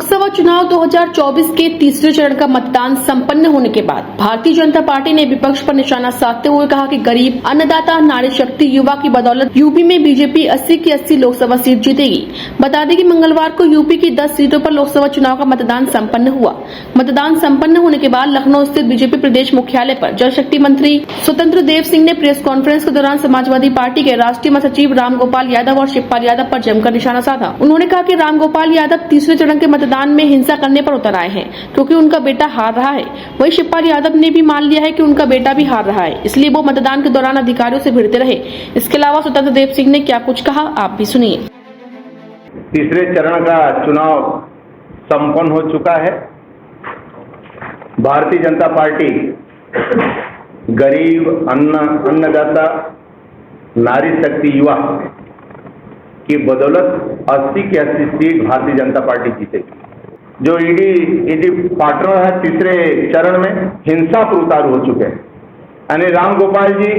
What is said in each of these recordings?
लोकसभा चुनाव 2024 के तीसरे चरण का मतदान संपन्न होने के बाद भारतीय जनता पार्टी ने विपक्ष पर निशाना साधते हुए कहा कि गरीब, अन्नदाता, नारी शक्ति, युवा की बदौलत यूपी में बीजेपी 80 की 80 लोकसभा सीट जीतेगी। बता दें कि मंगलवार को यूपी की 10 सीटों पर लोकसभा चुनाव का मतदान संपन्न हुआ। मतदान संपन्न होने के बाद लखनऊ स्थित बीजेपी प्रदेश मुख्यालय पर जल शक्ति मंत्री स्वतंत्र देव सिंह ने प्रेस कॉन्फ्रेंस के दौरान समाजवादी पार्टी के राष्ट्रीय महासचिव रामगोपाल यादव और शिवपाल यादव पर जमकर निशाना साधा। उन्होंने कहा कि रामगोपाल यादव तीसरे चरण के मतदान में हिंसा करने पर उतर आए हैं क्योंकि उनका बेटा हार रहा है। वहीं शिवपाल यादव ने भी मान लिया है कि उनका बेटा भी हार रहा है, इसलिए वो मतदान के दौरान अधिकारियों से भिड़ते रहे। इसके अलावा स्वतंत्र देव सिंह ने क्या कुछ कहा, आप भी सुनिए। तीसरे चरण का चुनाव संपन्न हो चुका है। भारतीय जनता पार्टी गरीब, अन्नदाता, नारी शक्ति, युवा की बदौलत 80 की 80 सीट भारतीय जनता पार्टी जीतेगी। जो ईडी पार्टनर है तीसरे चरण में हिंसा पर उतारू हो चुके हैं, यानी रामगोपाल जी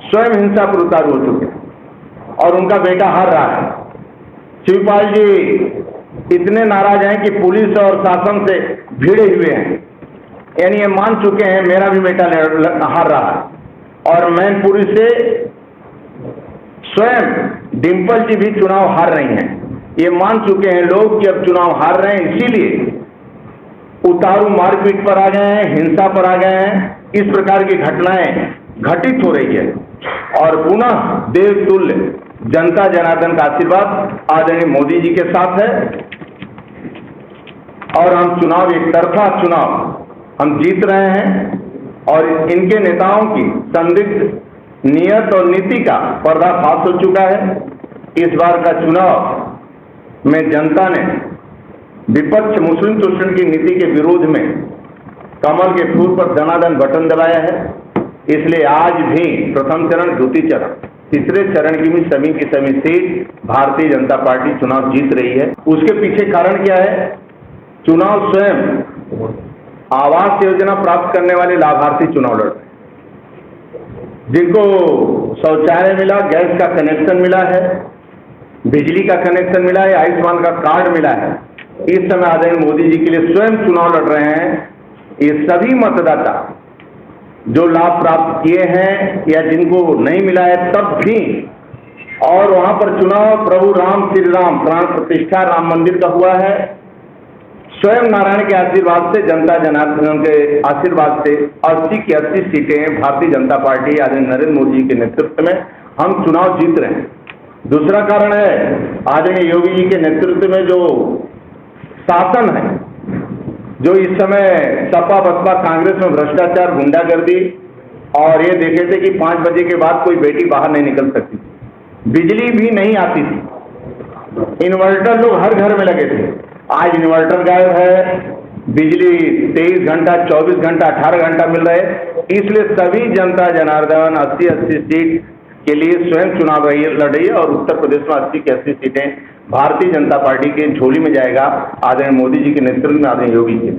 स्वयं हिंसा पर उतारू हो चुके हैं और उनका बेटा हार रहा है। शिवपाल जी इतने नाराज हैं कि पुलिस और शासन से भिड़े हुए हैं, यानी ये मान चुके हैं मेरा भी बेटा हार रहा है। और मैनपुरी से स्वयं डिम्पल जी भी चुनाव हार रही हैं। ये मान चुके हैं लोग कि अब चुनाव हार रहे हैं, इसीलिए उतारू मारपीट पर आ गए हैं, हिंसा पर आ गए हैं। इस प्रकार की घटनाएं घटित हो रही है और पुनः देवतुल्य जनता जनार्दन का आशीर्वाद आदरणीय मोदी जी के साथ है और हम चुनाव एक तरफा चुनाव हम जीत रहे हैं और इनके नेताओं की संदिग्ध नियत और नीति का पर्दाफाश हो चुका है। इस बार का चुनाव में जनता ने विपक्ष मुस्लिम शोषण की नीति के विरोध में कमल के फूल पर धनाधन बटन दबाया है। इसलिए आज भी प्रथम चरण, द्वितीय चरण, तीसरे चरण की भी सभी सीट भारतीय जनता पार्टी चुनाव जीत रही है। उसके पीछे कारण क्या है? चुनाव स्वयं आवास योजना प्राप्त करने वाले लाभार्थी चुनाव लड़ रहे हैं, जिनको शौचालय मिला, गैस का कनेक्शन मिला है, बिजली का कनेक्शन मिला है, आयुष्मान का कार्ड मिला है। इस समय आदरणीय मोदी जी के लिए स्वयं चुनाव लड़ रहे हैं। ये सभी मतदाता जो लाभ प्राप्त किए हैं या जिनको नहीं मिला है तब भी, और वहां पर चुनाव प्रभु राम श्री राम प्राण प्रतिष्ठा राम मंदिर का हुआ है। स्वयं नारायण के आशीर्वाद से, जनता जनार्दन के आशीर्वाद से 80 की 80 सीटें भारतीय जनता पार्टी आदरणीय नरेंद्र मोदी जी के नेतृत्व में हम चुनाव जीत रहे हैं। दूसरा कारण है आदरणीय योगी जी के नेतृत्व में जो शासन है, जो इस समय सपा बसपा कांग्रेस में भ्रष्टाचार, गुंडागर्दी और ये देखे थे कि 5 बजे के बाद कोई बेटी बाहर नहीं निकल सकती थी, बिजली भी नहीं आती थी, इन्वर्टर लोग हर घर में लगे थे। आज इन्वर्टर गायब है, बिजली 23 घंटा, 24 घंटा, 18 घंटा मिल रहे। इसलिए सभी जनता जनार्दन 80-80 सीट के लिए स्वयं चुनाव लड़ रही है और उत्तर प्रदेश में 80 की 80 सीटें भारतीय जनता पार्टी के झोली में जाएगा आदरणीय मोदी जी के नेतृत्व में, आदरणीय योगी जी।